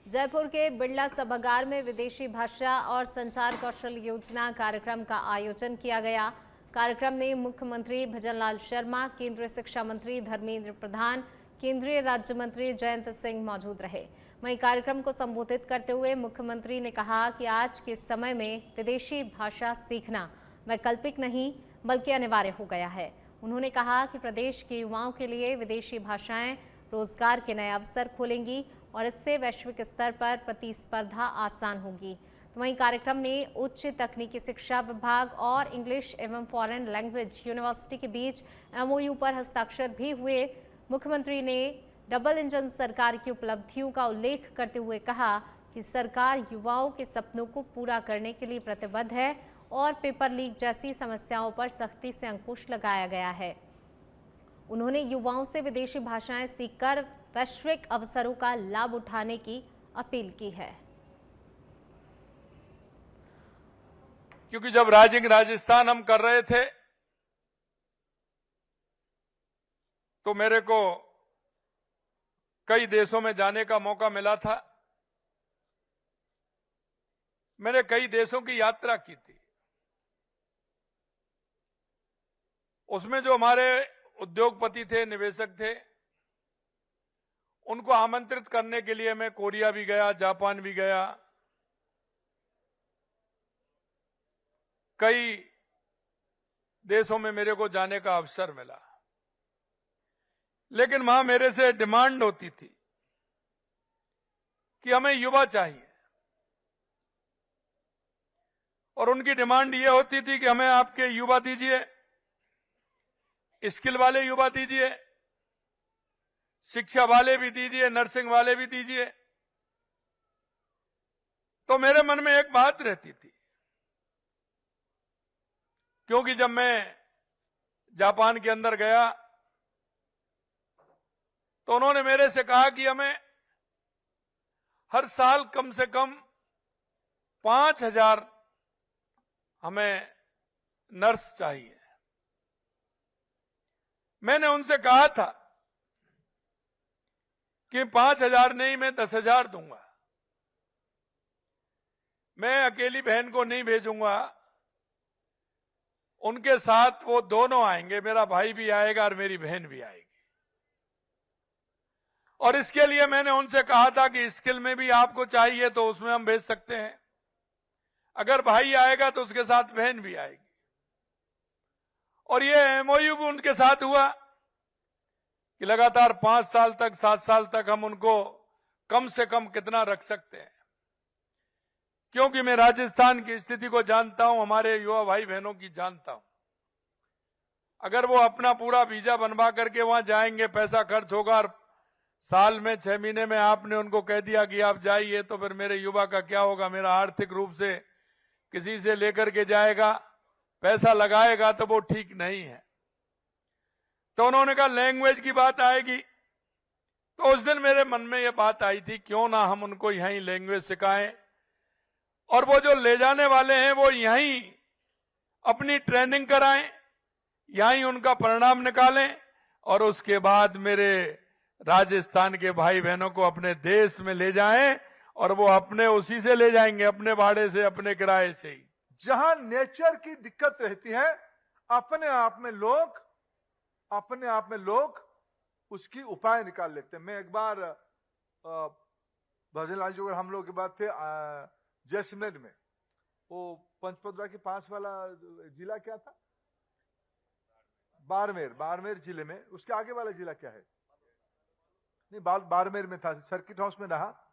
जयपुर के बिड़ला सभागार में विदेशी भाषा और संचार कौशल योजना कार्यक्रम का आयोजन किया गया। कार्यक्रम में मुख्यमंत्री भजनलाल शर्मा, केंद्रीय शिक्षा मंत्री धर्मेंद्र प्रधान, केंद्रीय राज्य मंत्री जयंत सिंह मौजूद रहे। वहीं कार्यक्रम को संबोधित करते हुए मुख्यमंत्री ने कहा कि आज के समय में विदेशी भाषा सीखना वैकल्पिक नहीं बल्कि अनिवार्य हो गया है। उन्होंने कहा कि प्रदेश के युवाओं के लिए विदेशी भाषाएं रोजगार के नए अवसर खोलेंगी और इससे वैश्विक स्तर पर प्रतिस्पर्धा आसान होगी। तो वहीं कार्यक्रम में उच्च तकनीकी शिक्षा विभाग और इंग्लिश एवं फॉरेन लैंग्वेज यूनिवर्सिटी के बीच MOU पर हस्ताक्षर भी हुए। मुख्यमंत्री ने डबल इंजन सरकार की उपलब्धियों का उल्लेख करते हुए कहा कि सरकार युवाओं के सपनों को पूरा करने के लिए प्रतिबद्ध है और पेपर लीक जैसी समस्याओं पर सख्ती से अंकुश लगाया गया है। उन्होंने युवाओं से विदेशी भाषाएं सीखकर वैश्विक अवसरों का लाभ उठाने की अपील की है। क्योंकि जब राइजिंग राजस्थान हम कर रहे थे तो मेरे को कई देशों में जाने का मौका मिला था। मैंने कई देशों की यात्रा की थी। उसमें जो हमारे उद्योगपति थे, निवेशक थे, उनको आमंत्रित करने के लिए मैं कोरिया भी गया, जापान भी गया, कई देशों में मेरे को जाने का अवसर मिला। लेकिन वहां मेरे से डिमांड होती थी कि हमें युवा चाहिए, और उनकी डिमांड ये होती थी कि हमें आपके युवा दीजिए, स्किल वाले युवा दीजिए, शिक्षा वाले भी दीजिए, नर्सिंग वाले भी दीजिए। तो मेरे मन में एक बात रहती थी, क्योंकि जब मैं जापान के अंदर गया तो उन्होंने मेरे से कहा कि हमें हर साल कम से कम 5,000 हमें नर्स चाहिए। मैंने उनसे कहा था कि 5,000 नहीं, मैं 10,000 दूंगा। मैं अकेली बहन को नहीं भेजूंगा, उनके साथ वो दोनों आएंगे, मेरा भाई भी आएगा और मेरी बहन भी आएगी। और इसके लिए मैंने उनसे कहा था कि स्किल में भी आपको चाहिए तो उसमें हम भेज सकते हैं, अगर भाई आएगा तो उसके साथ बहन भी आएगी। और ये MOU भी उनके साथ हुआ कि लगातार 5 साल तक, 7 साल तक हम उनको कम से कम कितना रख सकते हैं। क्योंकि मैं राजस्थान की स्थिति को जानता हूं, हमारे युवा भाई बहनों की जानता हूं। अगर वो अपना पूरा वीजा बनवा करके वहां जाएंगे, पैसा खर्च होगा और साल में 6 महीने में आपने उनको कह दिया कि आप जाइए, तो फिर मेरे युवा का क्या होगा? मेरा आर्थिक रूप से किसी से लेकर के जाएगा, पैसा लगाएगा, तो वो ठीक नहीं है। तो उन्होंने कहा लैंग्वेज की बात आएगी, तो उस दिन मेरे मन में ये बात आई थी, क्यों ना हम उनको यहीं लैंग्वेज सिखाएं, और वो जो ले जाने वाले हैं वो यहीं अपनी ट्रेनिंग कराएं, यहीं उनका परिणाम निकालें, और उसके बाद मेरे राजस्थान के भाई बहनों को अपने देश में ले जाएं, और वो अपने उसी से ले जाएंगे, अपने भाड़े से, अपने किराए से ही। जहां नेचर की दिक्कत रहती है, अपने आप में लोग उसकी उपाय निकाल लेते हैं। मैं एक बार भजनलाल जी और हम लोग के बाद थे जैसलमेर में, वो पंचपदरा के पास वाला जिला क्या था? बाड़मेर जिले में। उसके आगे वाला जिला क्या है? नहीं, बाड़मेर में था, सर्किट हाउस में रहा।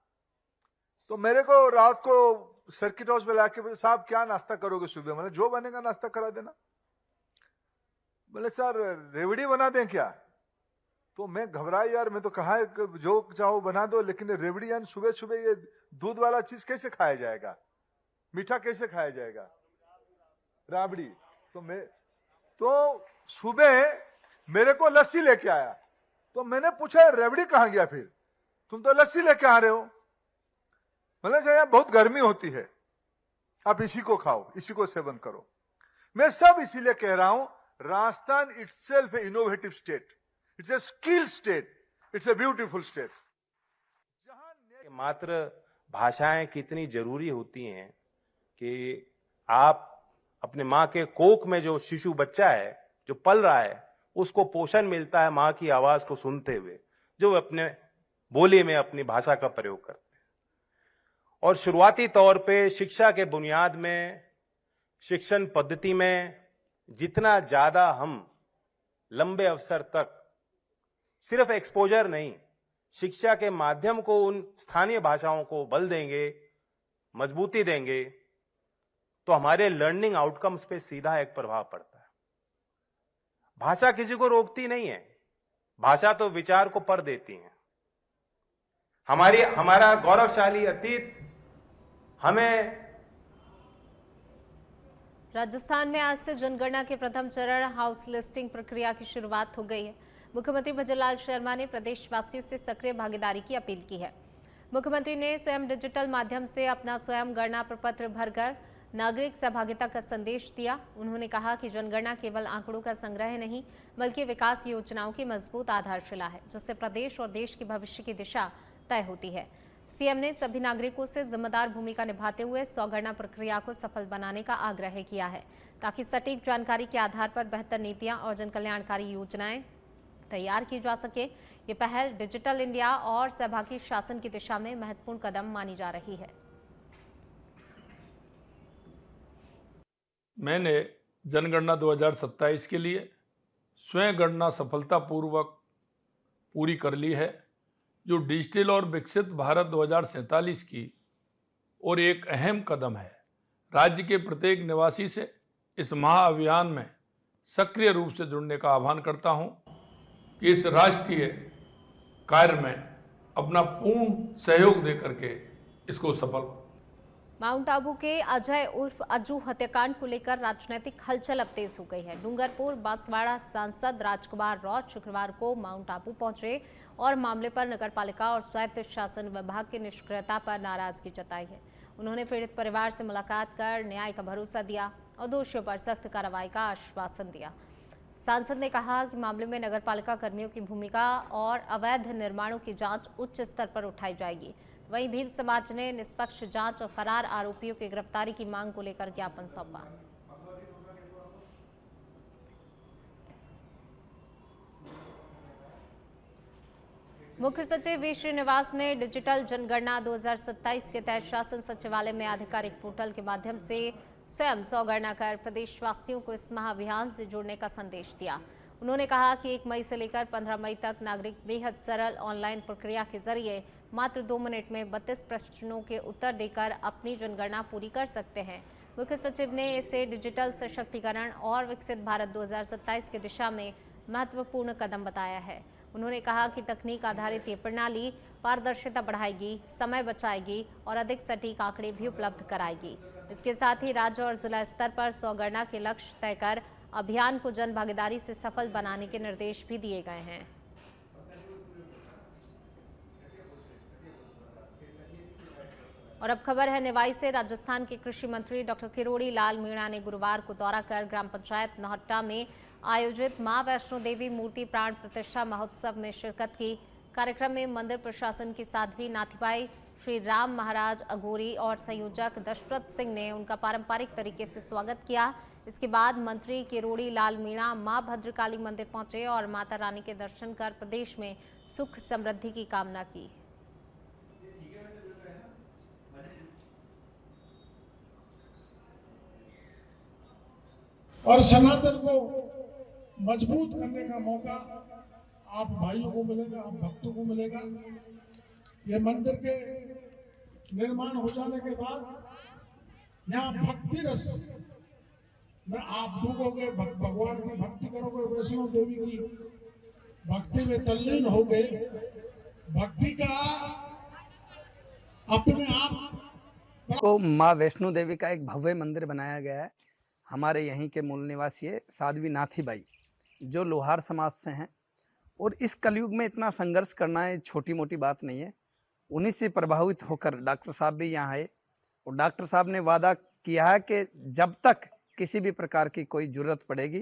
तो मेरे को रात को सर्किट हाउस में लाके, साहब क्या नाश्ता करोगे सुबह? मैंने जो बनेगा नाश्ता करा देना। बोले सर रेवड़ी बना दें क्या? तो मैं घबराया, यार मैं तो कहा है कि जो चाहो बना दो, लेकिन रेवड़ी यानी सुबह सुबह ये दूध वाला चीज कैसे खाया जाएगा? मीठा कैसे खाया जाएगा? राबड़ी। तो सुबह मेरे को लस्सी लेके आया, तो मैंने पूछा रेवड़ी कहां गया? फिर तुम तो लस्सी लेके आ रहे हो। मैंने कहा यार बहुत गर्मी होती है, आप इसी को खाओ, इसी को सेवन करो। मैं सब इसीलिए कह रहा हूं, Rajasthan itself A innovative state, it's a skill state, it's a beautiful state. मात्र भाषाएं कितनी जरूरी होती हैं कि आप अपने माँ के कोख में जो शिशु बच्चा है जो पल रहा है उसको पोषण मिलता है माँ की आवाज को सुनते हुए, जो अपने बोली में अपनी भाषा का प्रयोग करते हैं। और शुरुआती तौर पे शिक्षा के बुनियाद में, शिक्षण पद्धति में जितना ज्यादा हम लंबे अवसर तक सिर्फ एक्सपोजर नहीं, शिक्षा के माध्यम को उन स्थानीय भाषाओं को बल देंगे, मजबूती देंगे, तो हमारे लर्निंग आउटकम्स पे सीधा एक प्रभाव पड़ता है। भाषा किसी को रोकती नहीं है, भाषा तो विचार को पर देती है। हमारा गौरवशाली अतीत हमें। राजस्थान में आज से जनगणना के प्रथम चरण हाउस लिस्टिंग प्रक्रिया की शुरुआत हो गई है। मुख्यमंत्री भजनलाल शर्मा ने प्रदेशवासियों से सक्रिय भागीदारी की अपील की है। मुख्यमंत्री ने स्वयं डिजिटल माध्यम से अपना स्वयं गणना प्रपत्र भरकर नागरिक सहभागिता का संदेश दिया। उन्होंने कहा कि जनगणना केवल आंकड़ों का संग्रह नहीं बल्कि विकास योजनाओं की मजबूत आधारशिला है, जिससे प्रदेश और देश के भविष्य की दिशा तय होती है। सीएम ने सभी नागरिकों से जिम्मेदार भूमिका निभाते हुए स्वगणना प्रक्रिया को सफल बनाने का आग्रह किया है, ताकि सटीक जानकारी के आधार पर बेहतर नीतियां और जनकल्याणकारी योजनाएं तैयार की जा सके। ये पहल डिजिटल इंडिया और सहभागी शासन की दिशा में महत्वपूर्ण कदम मानी जा रही है। मैंने जनगणना 2027 के लिए स्वयं गणना सफलतापूर्वक पूरी कर ली है, जो डिजिटल और विकसित भारत 2047 की और एक अहम कदम है। राज्य के प्रत्येक निवासी से इस महाअभियान में सक्रिय रूप से जुड़ने का आह्वान करता हूं कि इस राष्ट्रीय कार्य में अपना पूर्ण सहयोग देकर के इसको सफल। माउंट आबू के अजय उर्फ अज्जू हत्याकांड को लेकर राजनीतिक हलचल अब तेज हो गई है। डूंगरपुर बांसवाड़ा सांसद राजकुमार रॉय शुक्रवार को माउंट आबू पहुंचे और मामले पर नगरपालिका और स्वायत्त शासन विभाग की निष्क्रियता पर नाराजगी जताई है। उन्होंने पीड़ित परिवार से मुलाकात कर न्याय का भरोसा दिया और दोषियों पर सख्त कार्रवाई का आश्वासन दिया। सांसद ने कहा कि मामले में नगरपालिका कर्मियों की भूमिका और अवैध निर्माणों की जांच उच्च स्तर पर उठाई जाएगी। वहीं भील समाज ने निष्पक्ष जांच और फरार आरोपियों की गिरफ्तारी की मांग को लेकर ज्ञापन सौंपा। मुख्य सचिव वी श्रीनिवास ने डिजिटल जनगणना 2027 के तहत शासन सचिवालय में आधिकारिक पोर्टल के माध्यम से स्वयं स्वगणना कर प्रदेशवासियों को इस महाअभियान से जुड़ने का संदेश दिया। उन्होंने कहा कि 1 मई से लेकर 15 मई तक नागरिक बेहद सरल ऑनलाइन प्रक्रिया के जरिए मात्र 2 मिनट में 32 प्रश्नों के उत्तर देकर अपनी जनगणना पूरी कर सकते हैं। मुख्य सचिव ने इसे डिजिटल सशक्तिकरण और विकसित भारत 2027 की दिशा में महत्वपूर्ण कदम बताया है। उन्होंने कहा कि तकनीक आधारित ये प्रणाली पारदर्शिता बढ़ाएगी, समय बचाएगी और अधिक सटीक आंकड़े भी उपलब्ध कराएगी। इसके साथ ही राज्य और जिला स्तर पर स्वगणना के लक्ष्य तय कर अभियान को जन भागीदारी से सफल बनाने के निर्देश भी दिए गए हैं। और अब खबर है निवाई से। राजस्थान के कृषि मंत्री डॉक्टर किरोड़ी लाल मीणा ने गुरुवार को दौरा कर ग्राम पंचायत नौहट्टा में आयोजित मां वैष्णो देवी मूर्ति प्राण प्रतिष्ठा महोत्सव में शिरकत की। कार्यक्रम में मंदिर प्रशासन की साध्वी नाथीबाई, श्री राम महाराज अघोरी और संयोजक दशरथ सिंह ने उनका पारंपरिक तरीके से स्वागत किया। इसके बाद मंत्री किरोड़ी लाल मीणा मां भद्रकाली मंदिर पहुंचे और माता रानी के दर्शन कर प्रदेश में सुख समृद्धि की कामना की। और सनातन को मजबूत करने का मौका आप भाइयों को मिलेगा, आप भक्तों को मिलेगा। ये मंदिर के निर्माण हो जाने के बाद यहाँ भक्ति रस में आप डूबोगे, भगवान की भक्ति करोगे, वैष्णो देवी की भक्ति में तल्लीन हो गए। भक्ति का अपने आप को माँ वैष्णो देवी का एक भव्य मंदिर बनाया गया है। हमारे यहीं के मूल निवासी साध्वी नाथीबाई जो लोहार समाज से हैं, और इस कलयुग में इतना संघर्ष करना है छोटी मोटी बात नहीं है। उन्हीं से प्रभावित होकर डॉक्टर साहब भी यहाँ आए और डॉक्टर साहब ने वादा किया है कि जब तक किसी भी प्रकार की कोई जरूरत पड़ेगी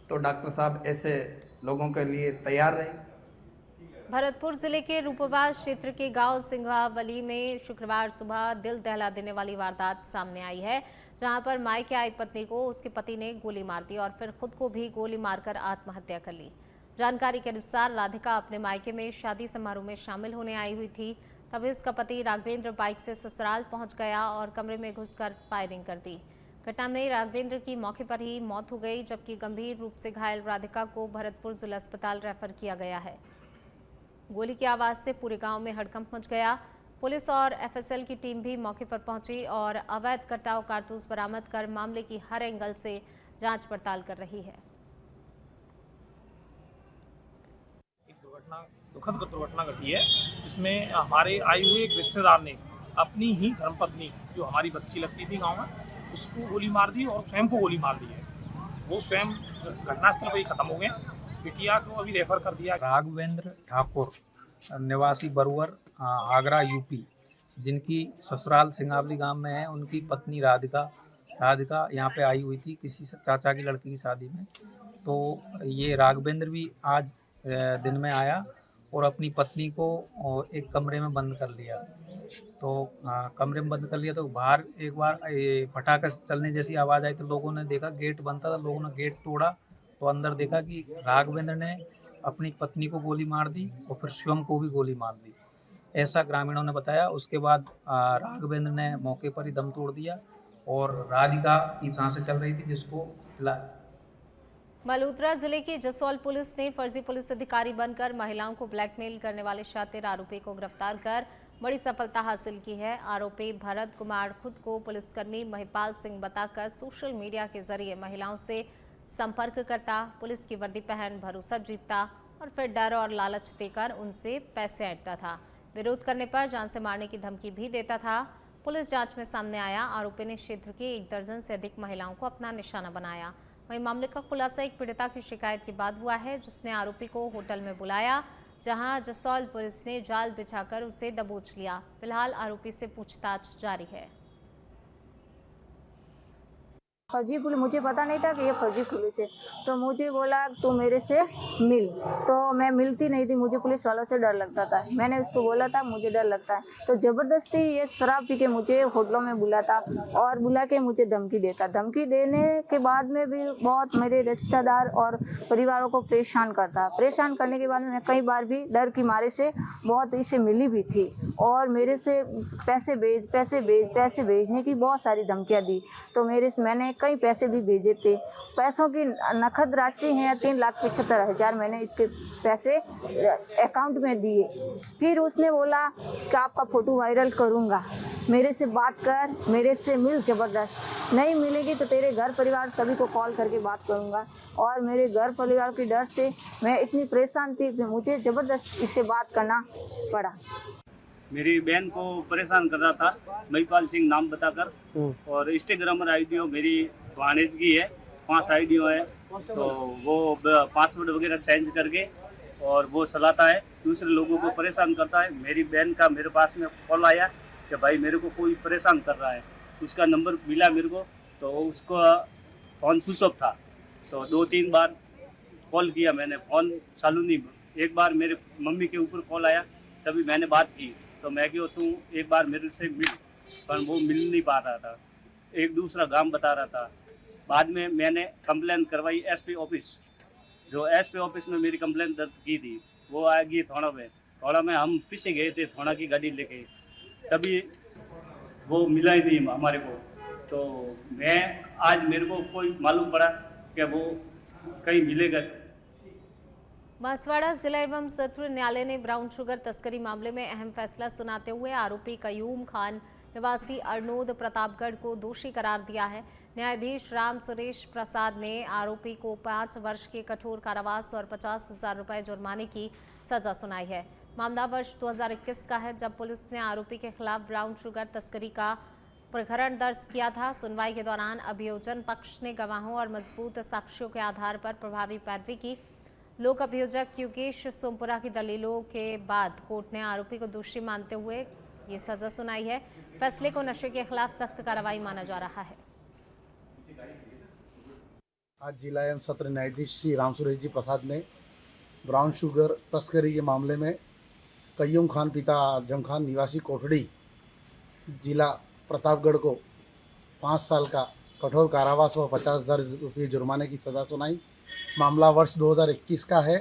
तो डॉक्टर साहब ऐसे लोगों के लिए तैयार रहें। भरतपुर जिले के रूपवा क्षेत्र के गांव सिंघावली में शुक्रवार सुबह दिल दहला देने वाली वारदात सामने आई है, जहां पर मायके आई पत्नी को उसके पति ने गोली मार दी और फिर खुद को भी गोली मारकर आत्महत्या कर ली। जानकारी के अनुसार राधिका अपने मायके में शादी समारोह में शामिल होने आई हुई थी। तभी उसका पति राघवेंद्र बाइक से ससुराल पहुंच गया और कमरे में घुसकर फायरिंग कर दी। घटना में राघवेंद्र की मौके पर ही मौत हो गई, जबकि गंभीर रूप से घायल राधिका को भरतपुर जिला अस्पताल रेफर किया गया है। गोली की आवाज से पूरे गांव में हड़कंप मच गया। पुलिस और एफएसएल की टीम भी मौके पर पहुंची और अवैध कटाव कारतूस बरामद कर मामले की हर एंगल से जांच पड़ताल कर रही है। एक दुखद दुर्घटना घटी है, जिसमें हमारे आए हुए एक रिश्तेदार ने अपनी ही धर्मपत्नी, जो हमारी बच्ची लगती थी गांव में, उसको गोली मार दी और स्वयं को गोली मार दी है। वो स्वयं घटनास्थल पर ही खत्म हो गए। बिटिया को अभी रेफर कर दिया। राघवेंद्र ठाकुर निवासी बरुवर आगरा यूपी, जिनकी ससुराल सिंघावली गांव में है, उनकी पत्नी राधिका यहाँ पे आई हुई थी किसी चाचा की लड़की की शादी में। तो ये राघवेंद्र भी आज दिन में आया और अपनी पत्नी को एक कमरे में बंद कर लिया। तो कमरे में बंद कर लिया तो बाहर एक बार पटाखा चलने जैसी आवाज़ आई तो लोगों ने देखा गेट बंद था, तो लोगों ने गेट तोड़ा तो अंदर देखा कि राघवेंद्र ने अपनी पत्नी को गोली मार दी और फिर स्वयं को भी गोली मार दी, ऐसा ग्रामीणों ने बताया। उसके बाद राघवेंद्र ने मौके पर ही दम तोड़ दिया और राधिका की सांसें चल रही थी, जिसको इलाज। मल्होत्रा जिले की जसौल पुलिस ने फर्जी पुलिस अधिकारी बनकर महिलाओं को ब्लैकमेल करने वाले शातिर आरोपी को गिरफ्तार कर बड़ी सफलता हासिल की है। आरोपी भरत कुमार खुद को पुलिसकर्मी महिपाल सिंह बताकर सोशल मीडिया के जरिए महिलाओं से संपर्क करता, पुलिस की वर्दी पहन भरोसा जीतता और फिर डर और लालच देकर उनसे पैसे ऐंठता था। विरोध करने पर जान से मारने की धमकी भी देता था। पुलिस जांच में सामने आया, आरोपी ने क्षेत्र की 1 दर्जन से अधिक महिलाओं को अपना निशाना बनाया। वहीं मामले का खुलासा एक पीड़िता की शिकायत के बाद हुआ है, जिसने आरोपी को होटल में बुलाया, जहां जसौल पुलिस ने जाल बिछाकर उसे दबोच लिया। फिलहाल आरोपी से पूछताछ जारी है। फर्जी पुलिस, मुझे पता नहीं था कि ये फर्जी पुलिस है, तो मुझे बोला तू मेरे से मिल, तो मैं मिलती नहीं थी। मुझे पुलिस वालों से डर लगता था। मैंने उसको बोला था मुझे डर लगता है, तो ज़बरदस्ती ये शराब पी के मुझे होटलों में बुलाता और बुला के मुझे धमकी देता। धमकी देने के बाद में भी बहुत मेरे रिश्तेदार और परिवारों को परेशान करता। परेशान करने के बाद में मैं कई बार भी डर की मारे से बहुत इसे मिली भी थी और मेरे से पैसे भेजने की बहुत सारी धमकियाँ दी। तो मैंने कई पैसे भी भेजे थे। पैसों की नकद राशि है 3,75,000 मैंने इसके पैसे अकाउंट में दिए। फिर उसने बोला कि आपका फ़ोटो वायरल करूँगा, मेरे से बात कर, मेरे से मिल, ज़बरदस्त नहीं मिलेगी तो तेरे घर परिवार सभी को कॉल करके बात करूँगा। और मेरे घर परिवार की डर से मैं इतनी परेशान थी कि मुझे ज़बरदस्त इससे बात करना पड़ा। मेरी बहन को परेशान कर रहा था महिपाल सिंह नाम बताकर, और इंस्टाग्राम आईडी मेरी भाणेज की है, 5 आईडी है, तो वो पासवर्ड वगैरह सेंड करके और वो चलाता है, दूसरे लोगों को परेशान करता है। मेरी बहन का मेरे पास में कॉल आया कि भाई मेरे को कोई परेशान कर रहा है। उसका नंबर मिला मेरे को, तो उसका फ़ोन स्विच ऑफ था, तो 2-3 बार कॉल किया मैंने, फ़ोन चालू नहीं। एक बार मेरे मम्मी के ऊपर कॉल आया, तभी मैंने बात की, तो मैं क्यों तू एक बार मेरे से मिल, पर वो मिल नहीं पा रहा था, एक दूसरा गांव बता रहा था। बाद में मैंने कंप्लेन करवाई एसपी ऑफिस, जो एसपी ऑफिस में मेरी कंप्लेन दर्ज की थी, वो आ गई थोड़ा में हम पीछे गए थे थोड़ा की गाड़ी लेके, तभी वो मिला ही नहीं हमारे को। तो मैं आज मेरे को कोई मालूम पड़ा कि वो कहीं मिलेगा। बांसवाड़ा जिला एवं सत्र न्यायालय ने ब्राउन शुगर तस्करी मामले में अहम फैसला सुनाते हुए आरोपी कयूम खान निवासी अरनोद प्रतापगढ़ को दोषी करार दिया है। न्यायाधीश राम सुरेश प्रसाद ने आरोपी को 5 वर्ष के कठोर कारावास और 50,000 रुपये जुर्माने की सजा सुनाई है। मामला वर्ष 2021 का है, जब पुलिस ने आरोपी के खिलाफ ब्राउन शुगर तस्करी का प्रकरण दर्ज किया था। सुनवाई के दौरान अभियोजन पक्ष ने गवाहों और मजबूत साक्ष्यों के आधार पर प्रभावी पैरवी की। लोक अभियोजक योगेश सोमपुरा की दलीलों के बाद कोर्ट ने आरोपी को दोषी मानते हुए ये सजा सुनाई है। फैसले को नशे के खिलाफ सख्त कार्रवाई माना जा रहा है। आज जिला एवं सत्र न्यायाधीश श्री राम सुरेश जी प्रसाद ने ब्राउन शुगर तस्करी के मामले में कय्यूम खान पिता आजम खान निवासी कोठड़ी जिला प्रतापगढ़ को 5 साल का कठोर कारावास व 50,000 रुपये जुर्माने की सज़ा सुनाई। मामला वर्ष 2021 का है।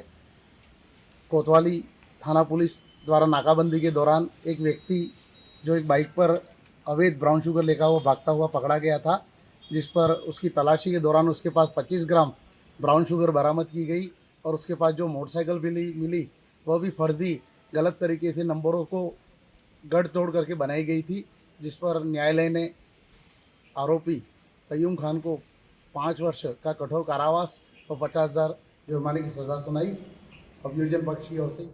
कोतवाली थाना पुलिस द्वारा नाकाबंदी के दौरान एक व्यक्ति जो एक बाइक पर अवैध ब्राउन शुगर लेकर हुआ भागता हुआ पकड़ा गया था, जिस पर उसकी तलाशी के दौरान उसके पास 25 ग्राम ब्राउन शुगर बरामद की गई और उसके पास जो मोटरसाइकिल मिली वह भी फर्जी गलत तरीके से नंबरों को गढ़ तोड़ करके बनाई गई थी, जिस पर न्यायालय ने आरोपी कय्यूम खान को 5 वर्ष का कठोर कारावास और 50,000 जुर्माने की सज़ा सुनाई। अभियोजन पक्ष की ओर से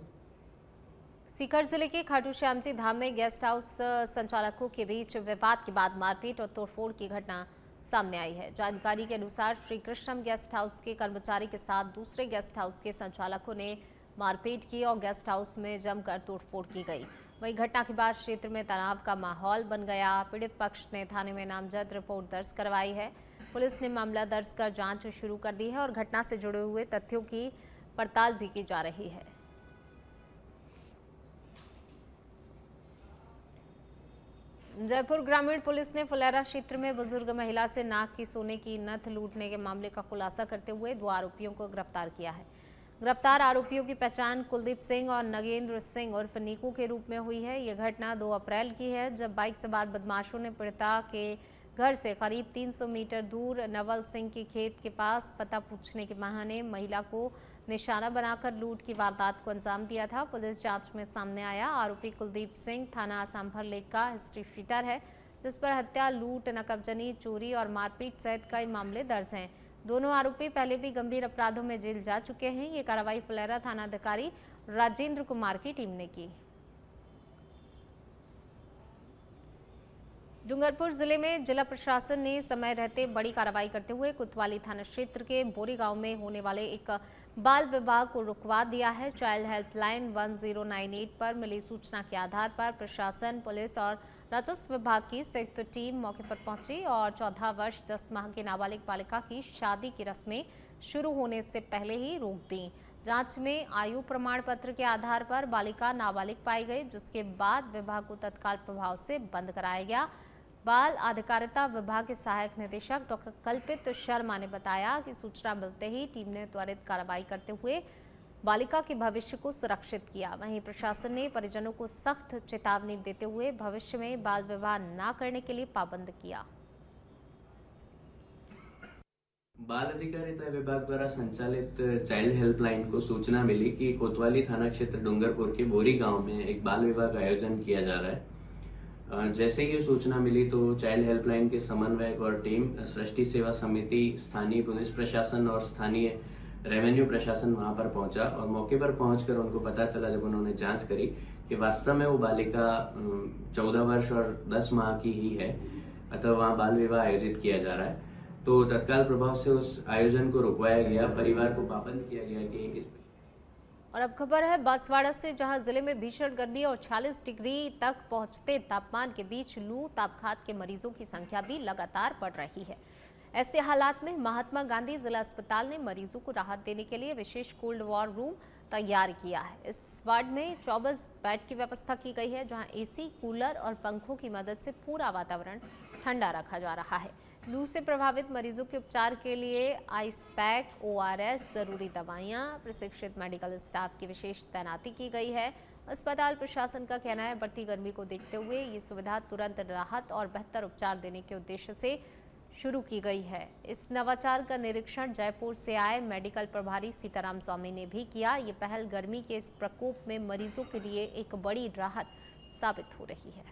सीकर जिले के खाटू श्याम जी धाम में गेस्ट हाउस संचालकों के बीच विवाद के बाद मारपीट और तोड़फोड़ की घटना सामने आई है। जानकारी के अनुसार श्री कृष्णम गेस्ट हाउस के कर्मचारी के साथ दूसरे गेस्ट हाउस के संचालकों ने मारपीट की और गेस्ट हाउस में जमकर तोड़फोड़ की गई। वहीं घटना के बाद क्षेत्र में तनाव का माहौल बन गया। पीड़ित पक्ष ने थाने में नामजद रिपोर्ट दर्ज करवाई है। पुलिस ने मामला दर्ज कर जांच शुरू कर दी है और घटना से जुड़े हुए तथ्यों की पड़ताल भी की जा रही है। जयपुर ग्रामीण पुलिस ने फुलेरा क्षेत्र में बुजुर्ग महिला से नाक की सोने की नथ लूटने के मामले का खुलासा करते हुए 2 आरोपियों को गिरफ्तार किया है। गिरफ्तार आरोपियों की पहचान कुलदीप सिंह और नगेंद्र सिंह उर्फ नीकू के रूप में हुई है। यह घटना 2 अप्रैल की है, जब बाइक सवार बदमाशों ने पीड़िता के घर से करीब 300 मीटर दूर नवल सिंह के खेत के पास पता पूछने के बहाने महिला को निशाना बनाकर लूट की वारदात को अंजाम दिया था। पुलिस जांच में सामने आया आरोपी कुलदीप सिंह थाना सांभर लेक का हिस्ट्री शीटर है, जिस पर हत्या, लूट, नकबजनी, चोरी और मारपीट सहित कई मामले दर्ज हैं। दोनों आरोपी पहले भी गंभीर अपराधों में जेल जा चुके हैं। ये कार्रवाई फुलेरा थाना अधिकारी राजेंद्र कुमार की टीम ने की। डूंगरपुर जिले में जिला प्रशासन ने समय रहते बड़ी कार्रवाई करते हुए कोतवाली थाना क्षेत्र के बोरी गांव में होने वाले एक बाल विवाह को रुकवा दिया है। चाइल्ड हेल्पलाइन 1098 पर मिली सूचना के आधार पर प्रशासन, पुलिस और राजस्व विभाग की संयुक्त टीम मौके पर पहुंची और 14 वर्ष 10 माह की नाबालिग बालिका की शादी की रस्में शुरू होने से पहले ही रोक दी। जांच में आयु प्रमाण पत्र के आधार पर बालिका नाबालिग पाई गई, जिसके बाद विवाह को तत्काल प्रभाव से बंद कराया गया। बाल अधिकारिता विभाग के सहायक निदेशक डॉक्टर कल्पित शर्मा ने बताया कि सूचना मिलते ही टीम ने त्वरित कार्रवाई करते हुए बालिका के भविष्य को सुरक्षित किया। वहीं प्रशासन ने परिजनों को सख्त चेतावनी देते हुए भविष्य में बाल विवाह न करने के लिए पाबंद किया। बाल अधिकारिता विभाग द्वारा संचालित चाइल्ड हेल्पलाइन को सूचना मिली कि कोतवाली थाना क्षेत्र डूंगरपुर के बोरी गांव में एक बाल विवाह का आयोजन किया जा रहा है। जैसे ही ये सूचना मिली तो चाइल्ड हेल्पलाइन के समन्वयक और टीम, सृष्टि सेवा समिति, स्थानीय पुलिस प्रशासन और स्थानीय रेवेन्यू प्रशासन वहां पर पहुंचा और मौके पर पहुंचकर उनको पता चला, जब उन्होंने जांच करी, कि वास्तव में वो बालिका 14 वर्ष और 10 माह की ही है, अतः वहां बाल विवाह आयोजित किया जा रहा है। तो तत्काल प्रभाव से उस आयोजन को रुकवाया गया, परिवार को पाबंद किया गया कि इस। और अब खबर है बांसवाड़ा से, जहां जिले में भीषण गर्मी और 40 डिग्री तक पहुंचते तापमान के बीच लू ताप के मरीजों की संख्या भी लगातार बढ़ रही है। ऐसे हालात में महात्मा गांधी जिला अस्पताल ने मरीजों को राहत देने के लिए विशेष कोल्ड वॉर रूम तैयार किया है। इस वार्ड में 24 बेड की व्यवस्था की गई है, जहां एसी, कूलर और पंखों की मदद से पूरा वातावरण ठंडा रखा जा रहा है। लू से प्रभावित मरीजों के उपचार के लिए आइस पैक, ORS, जरूरी दवाइयां, प्रशिक्षित मेडिकल स्टाफ की विशेष तैनाती की गई है। अस्पताल प्रशासन का कहना है, बढ़ती गर्मी को देखते हुए ये सुविधा तुरंत राहत और बेहतर उपचार देने के उद्देश्य से शुरू की गई है। इस नवाचार का निरीक्षण जयपुर से आए मेडिकल प्रभारी सीताराम स्वामी ने भी किया। ये पहल गर्मी के इस प्रकोप में मरीजों के लिए एक बड़ी राहत साबित हो रही है।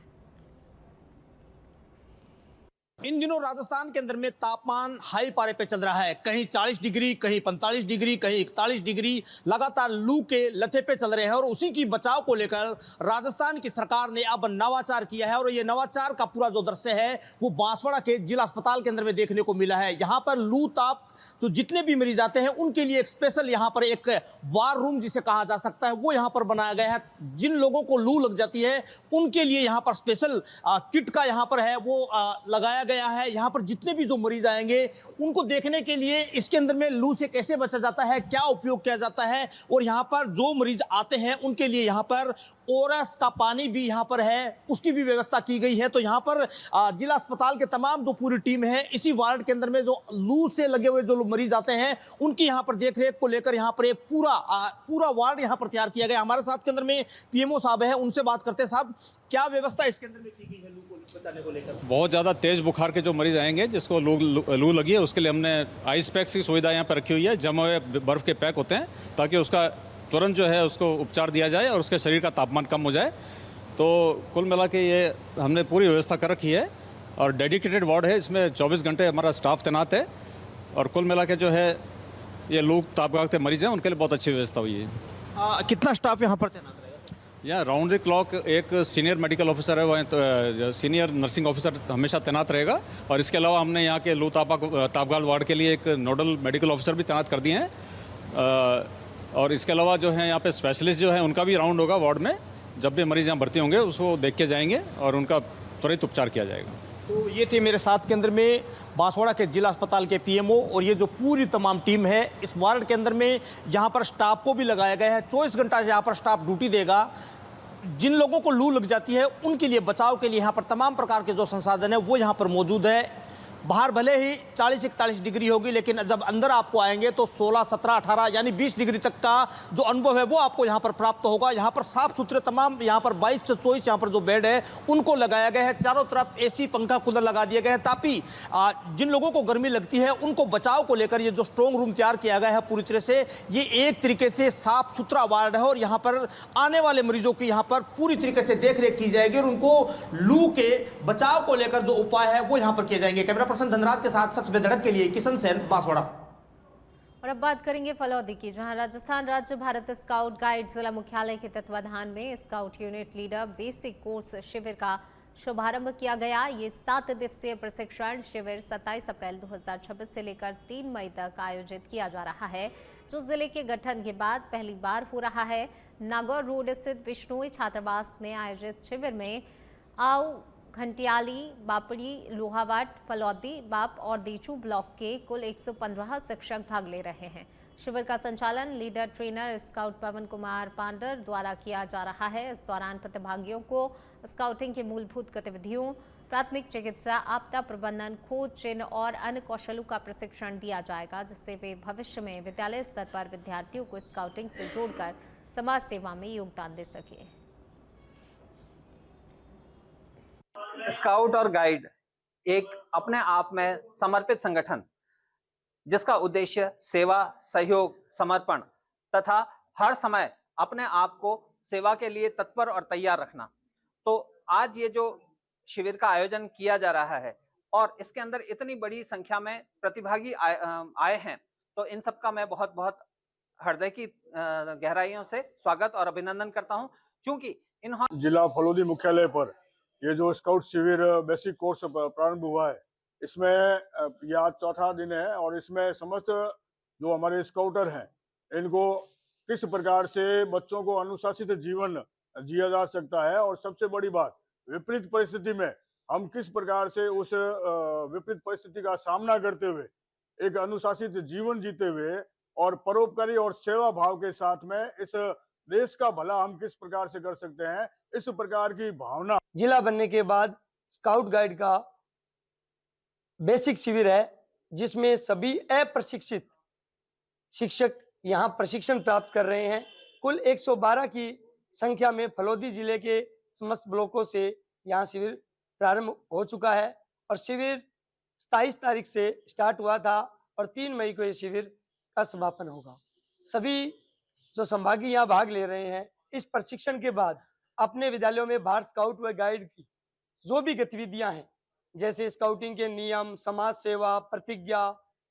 इन दिनों राजस्थान के अंदर में तापमान हाई पारे पे चल रहा है। कहीं 40 डिग्री, कहीं 45 डिग्री, कहीं 41 डिग्री, लगातार लू के लथे पे चल रहे हैं और उसी की बचाव को लेकर राजस्थान की सरकार ने अब नवाचार किया है। और ये नवाचार का पूरा जो दृश्य है वो बांसवाड़ा के जिला अस्पताल के अंदर में देखने को मिला है। यहाँ पर लू ताप तो जितने भी मरीज आते हैं उनके लिए एक स्पेशल यहाँ पर एक वार रूम जिसे कहा जा सकता है वो यहाँ पर बनाया गया है। जिन लोगों को लू लग जाती है उनके लिए यहाँ पर स्पेशल किट का यहाँ पर है वो लगाया गया है। यहाँ पर जितने भी जो मरीज आएंगे उनको देखने के लिए इसके अंदर में लू से कैसे बचा जाता है, क्या उपयोग किया जाता है, और यहाँ पर जो मरीज आते हैं उनके लिए यहाँ पर ओरस का पानी भी यहाँ पर है, उसकी भी व्यवस्था की गई है। तो यहाँ पर जिला अस्पताल के तमाम जो पूरी टीम है इसी वार्ड के अंदर में जो लू से लगे हुए जो मरीज आते हैं उनकी यहाँ पर देखरेख को लेकर यहाँ पर एक पूरा वार्ड यहाँ पर तैयार किया गया। हमारे साथ के अंदर में पीएमओ साहब है, उनसे बात करते हैं। साहब, क्या व्यवस्था इसके अंदर में की गई है लू को बचाने को लेकर? बहुत ज़्यादा तेज बुखार के जो मरीज आएंगे जिसको लू लगी है उसके लिए हमने आइस पैक्स की सुविधा यहाँ पर रखी हुई है। जमे हुए बर्फ़ के पैक होते हैं ताकि उसका तुरंत जो है उसको उपचार दिया जाए और उसके शरीर का तापमान कम हो जाए। तो कुल मिला के ये हमने पूरी व्यवस्था कर रखी है और डेडिकेटेड वार्ड है, इसमें 24 घंटे हमारा स्टाफ तैनात है और कुल मिला के जो है ये लोग तापगाह के मरीज हैं उनके लिए बहुत अच्छी व्यवस्था हुई है। कितना स्टाफ यहाँ पर तैनात रहेगा? यहाँ राउंड द क्लॉक एक सीनियर मेडिकल ऑफिसर है, वह तो सीनियर नर्सिंग ऑफिसर हमेशा तैनात रहेगा और इसके अलावा हमने यहाँ के लू तापगाह वार्ड के लिए एक नोडल मेडिकल ऑफिसर भी तैनात कर दिए हैं। और इसके अलावा जो है यहाँ पे स्पेशलिस्ट जो है उनका भी राउंड होगा वार्ड में। जब भी मरीज यहाँ भर्ती होंगे उसको देख के जाएंगे और उनका त्वरित उपचार किया जाएगा। तो ये थे मेरे साथ के अंदर में बांसवाड़ा के जिला अस्पताल के पीएमओ और ये जो पूरी तमाम टीम है इस वार्ड के अंदर में यहाँ पर स्टाफ को भी लगाया गया है। 24 घंटा यहाँ पर स्टाफ ड्यूटी देगा। जिन लोगों को लू लग जाती है उनके लिए बचाव के लिए यहाँ पर तमाम प्रकार के जो संसाधन है वो यहाँ पर मौजूद है। बाहर भले ही 40-41 डिग्री होगी लेकिन जब अंदर आपको आएंगे तो 16, 17, 18 यानी 20 डिग्री तक का जो अनुभव है वो आपको यहाँ पर प्राप्त होगा। यहाँ पर साफ सुथरे तमाम यहाँ पर 22 से 24 यहाँ पर जो बेड है उनको लगाया गया है। चारों तरफ एसी, पंखा, कूलर लगा दिए गए हैं ताकि जिन लोगों को गर्मी लगती है उनको बचाव को लेकर ये जो स्ट्रॉन्ग रूम तैयार किया गया है पूरी तरह से ये एक तरीके से साफ सुथरा वार्ड है और यहाँ पर आने वाले मरीजों की यहाँ पर पूरी तरीके से देख रेख की जाएगी और उनको लू के बचाव को लेकर जो उपाय है वो यहाँ पर किए जाएंगे। कैमरा पर्सन धनराज के साथ सच में धड़क के लिए किशन सेन, बांसवाड़ा। और अब बात करेंगे फलौदी की, जहां राजस्थान राज्य भारत स्काउट गाइड जिला मुख्यालय के तत्वाधान में scout unit leader basic course शिविर का शुभारंभ किया गया। ये 7 दिवसीय प्रशिक्षण शिविर 27 अप्रैल 2026 से लेकर 3 मई तक आयोजित किया जा रहा है, जो जिले के गठन के बाद पहली बार हो रहा है। नागौर रोड स्थित बिश्नोई छात्रावास में आयोजित शिविर में आओ घंटियाली, बापड़ी, लोहावाट, फलौदी, बाप और देचू ब्लॉक के कुल 115 शिक्षक भाग ले रहे हैं। शिविर का संचालन लीडर ट्रेनर स्काउट पवन कुमार पांडर द्वारा किया जा रहा है। इस दौरान प्रतिभागियों को स्काउटिंग की मूलभूत गतिविधियों, प्राथमिक चिकित्सा, आपदा प्रबंधन, खोज चिन्ह और अन्य कौशलों का प्रशिक्षण दिया जाएगा, जिससे वे भविष्य में विद्यालय स्तर पर विद्यार्थियों को स्काउटिंग से जोड़कर समाज सेवा में योगदान दे सके। स्काउट और गाइड एक अपने आप में समर्पित संगठन जिसका उद्देश्य सेवा, सहयोग, समर्पण तथा हर समय अपने आप को सेवा के लिए तत्पर और तैयार रखना। तो आज ये जो शिविर का आयोजन किया जा रहा है और इसके अंदर इतनी बड़ी संख्या में प्रतिभागी आए हैं, तो इन सबका मैं बहुत बहुत हृदय की गहराइयों से स्वागत और अभिनंदन करता हूं, क्योंकि जिला फलौदी मुख्यालय पर ये जो स्काउट शिविर बेसिक कोर्स प्रारंभ हुआ है, इसमें यह आज 4था दिन है और इसमें समस्त जो हमारे स्काउटर हैं इनको किस प्रकार से बच्चों को अनुशासित जीवन जिया जा सकता है और सबसे बड़ी बात विपरीत परिस्थिति में हम किस प्रकार से उस विपरीत परिस्थिति का सामना करते हुए एक अनुशासित जीवन जीते हुए और परोपकारी और सेवा भाव के साथ में इस देश का भला हम किस प्रकार से कर सकते हैं, इस प्रकार की भावना। जिला बनने के बाद स्काउट गाइड का बेसिक शिविर है जिसमें सभी अप्रशिक्षित शिक्षक यहां प्रशिक्षण प्राप्त कर रहे हैं। कुल 112 की संख्या में फलौदी जिले के समस्त ब्लॉकों से यहां शिविर प्रारंभ हो चुका है और शिविर 27 तारीख से स्टार्ट हुआ था और 3 मई को यह शिविर का समापन होगा। सभी जो संभागी यहाँ भाग ले रहे हैं इस प्रशिक्षण के बाद अपने विद्यालयों में भारत स्काउट व गाइड की जो भी गतिविधियां हैं, जैसे स्काउटिंग के नियम, समाज सेवा, प्रतिज्ञा,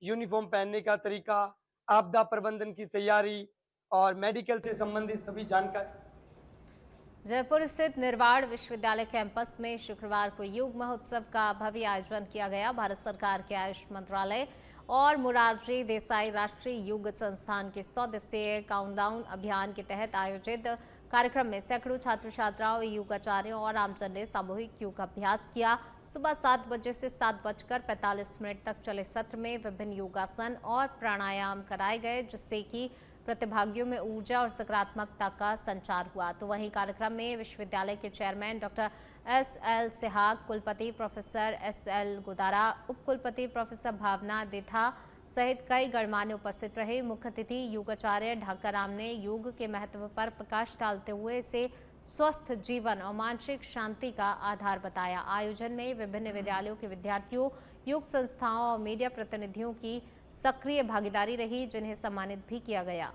यूनिफॉर्म पहनने का तरीका, आपदा प्रबंधन की तैयारी और मेडिकल से संबंधित सभी जानकारी। जयपुर स्थित निर्वाण विश्वविद्यालय कैंपस में शुक्रवार को योग महोत्सव का भव्य आयोजन किया गया। भारत सरकार के आयुष मंत्रालय और मोरारजी देसाई राष्ट्रीय योग संस्थान के 100 दिवसीय काउंटडाउन अभियान के तहत आयोजित कार्यक्रम में सैकड़ों छात्र छात्राओं, योगाचार्यों और आमजन ने सामूहिक योग अभ्यास किया। सुबह 7 बजे से 7:45 तक चले सत्र में विभिन्न योगासन और प्राणायाम कराए गए, जिससे कि प्रतिभागियों में ऊर्जा और सकारात्मकता का संचार हुआ। तो वहीं कार्यक्रम में विश्वविद्यालय के चेयरमैन डॉक्टर SL सेहाग, कुलपति प्रोफेसर SL गुदारा, उप कुलपति प्रोफेसर भावना देथा सहित कई गणमान्य उपस्थित रहे। मुख्य अतिथि योगाचार्य ढाका राम ने योग के महत्व पर प्रकाश डालते हुए इसे स्वस्थ जीवन और मानसिक शांति का आधार बताया। आयोजन में विभिन्न विद्यालयों के विद्यार्थियों, योग संस्थाओं और मीडिया प्रतिनिधियों की सक्रिय भागीदारी रही, जिन्हें सम्मानित भी किया गया।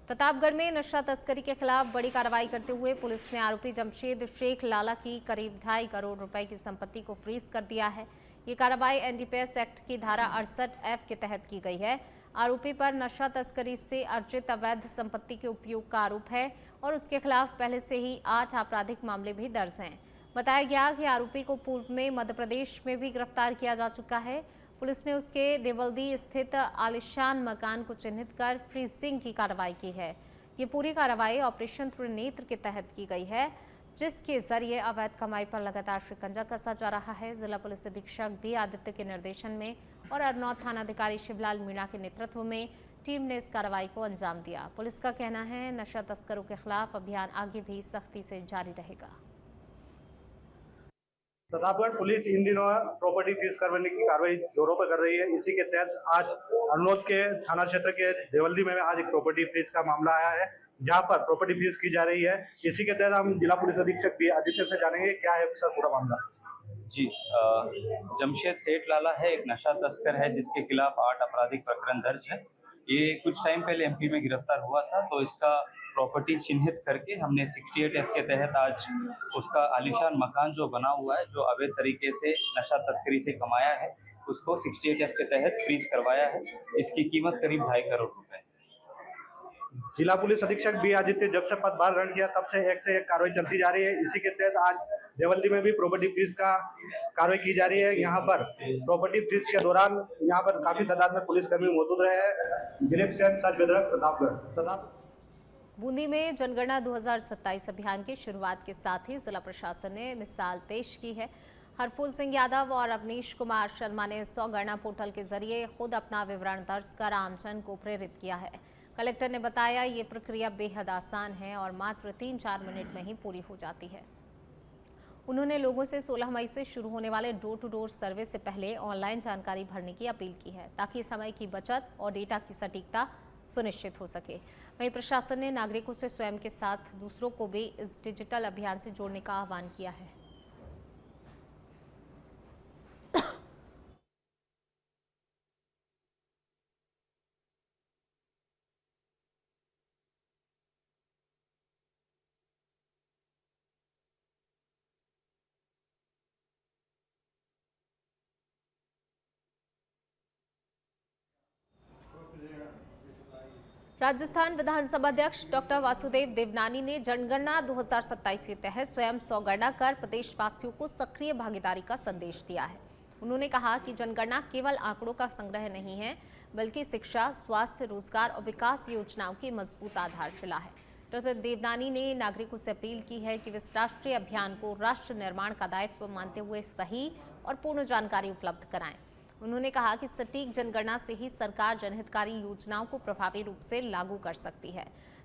प्रतापगढ़ में नशा तस्करी के खिलाफ बड़ी कार्रवाई करते हुए पुलिस ने आरोपी जमशेद शेख लाला की करीब 2.5 करोड़ रुपए की संपत्ति को फ्रीज कर दिया है। ये कार्रवाई NDPS एक्ट की धारा 68F के तहत की गई है। आरोपी पर नशा तस्करी से अर्जित अवैध संपत्ति के उपयोग का आरोप है और उसके खिलाफ पहले से ही 8 आपराधिक मामले भी दर्ज हैं। बताया गया कि आरोपी को पूर्व में मध्य प्रदेश में भी गिरफ्तार किया जा चुका है। पुलिस ने उसके देवल्दी स्थित आलिशान मकान को चिन्हित कर फ्रीजिंग की कार्रवाई की है। ये पूरी कार्रवाई ऑपरेशन त्रिनेत्र के तहत की गई है, जिसके जरिए अवैध कमाई पर लगातार शिकंजा कसा जा रहा है। जिला पुलिस अधीक्षक बी आदित्य के निर्देशन में और अरनौत थानाधिकारी शिवलाल मीणा के नेतृत्व में टीम ने इस कार्रवाई को अंजाम दिया। पुलिस का कहना है नशा तस्करों के खिलाफ अभियान आगे भी सख्ती से जारी रहेगा। प्रतापगढ़ पुलिस इन दिनों प्रॉपर्टी फ्रीज करवाने की कार्रवाई जोरों पर कर रही है। इसी के तहत आज अरनौत के थाना क्षेत्र के देवल्दी में आज एक प्रॉपर्टी फ्रीज का मामला आया है, जहां पर प्रॉपर्टी फ्रीज की जा रही है। इसी के तहत हम जिला पुलिस अधीक्षक बी आदित्य से जानेंगे क्या है सर पूरा मामला। जी, जमशेद सेठ लाला है, एक नशा तस्कर है जिसके खिलाफ 8 आपराधिक प्रकरण दर्ज है। ये कुछ टाइम पहले MP में गिरफ्तार हुआ था, तो इसका प्रॉपर्टी चिन्हित करके हमने 68F के तहत आज उसका आलिशान मकान जो बना हुआ है, जो अवैध तरीके से नशा तस्करी से कमाया है, उसको 68F के तहत फ्रीज करवाया है। इसकी कीमत करीब 2.5 करोड़ रुपए। जिला पुलिस अधीक्षक बी आदित्य जब से पदभार ग्रहण किया तब से एक कार्रवाई चलती जा रही है। इसी के तहत आज देवल्दी में भी प्रॉपर्टी फ्रीज का कार्रवाई की जा रही है। यहाँ पर प्रॉपर्टी फ्रीज के दौरान यहाँ पर काफी तादाद में पुलिसकर्मी मौजूद रहे हैं। दिलीप सेन, सच बेदरक, प्रतापगढ़। बूंदी में जनगणना 2027 अभियान की शुरुआत के साथ ही जिला प्रशासन ने मिसाल पेश की है। हरफूल सिंह यादव और अवनीश कुमार शर्मा ने 100 गणना पोर्टल के जरिए खुद अपना विवरण दर्ज कर आमजन को प्रेरित किया है। कलेक्टर ने बताया ये प्रक्रिया बेहद आसान है और मात्र 3-4 मिनट में ही पूरी हो जाती है। उन्होंने लोगों से 16 मई से शुरू होने वाले डोर टू डोर सर्वे से पहले ऑनलाइन जानकारी भरने की अपील की है, ताकि समय की बचत और डेटा की सटीकता सुनिश्चित हो सके। वहीं प्रशासन ने नागरिकों से स्वयं के साथ दूसरों को भी इस डिजिटल अभियान से जोड़ने का आह्वान किया है। राजस्थान विधानसभा अध्यक्ष डॉक्टर वासुदेव देवनानी ने जनगणना 2027 के तहत स्वयं स्वगणना कर प्रदेशवासियों को सक्रिय भागीदारी का संदेश दिया है। उन्होंने कहा कि जनगणना केवल आंकड़ों का संग्रह नहीं है, बल्कि शिक्षा, स्वास्थ्य, रोजगार और विकास योजनाओं की मजबूत आधारशिला है। डॉक्टर देवनानी ने नागरिकों से अपील की है कि वे इस राष्ट्रीय अभियान को राष्ट्र निर्माण का दायित्व मानते हुए सही और पूर्ण जानकारी उपलब्ध कराएं। उन्होंने कहा कि सटीक जनगणना से ही सरकार जनहितकारी योजनाओं को प्रभावी रूप से लागू कर सकती है।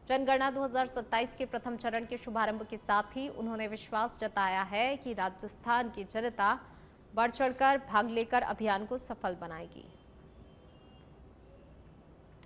जनगणना 2027 के प्रथम चरण के शुभारंभ के साथ ही उन्होंने विश्वास जताया है कि राजस्थान की जनता बढ़ चढ़कर भाग लेकर अभियान को सफल बनाएगी।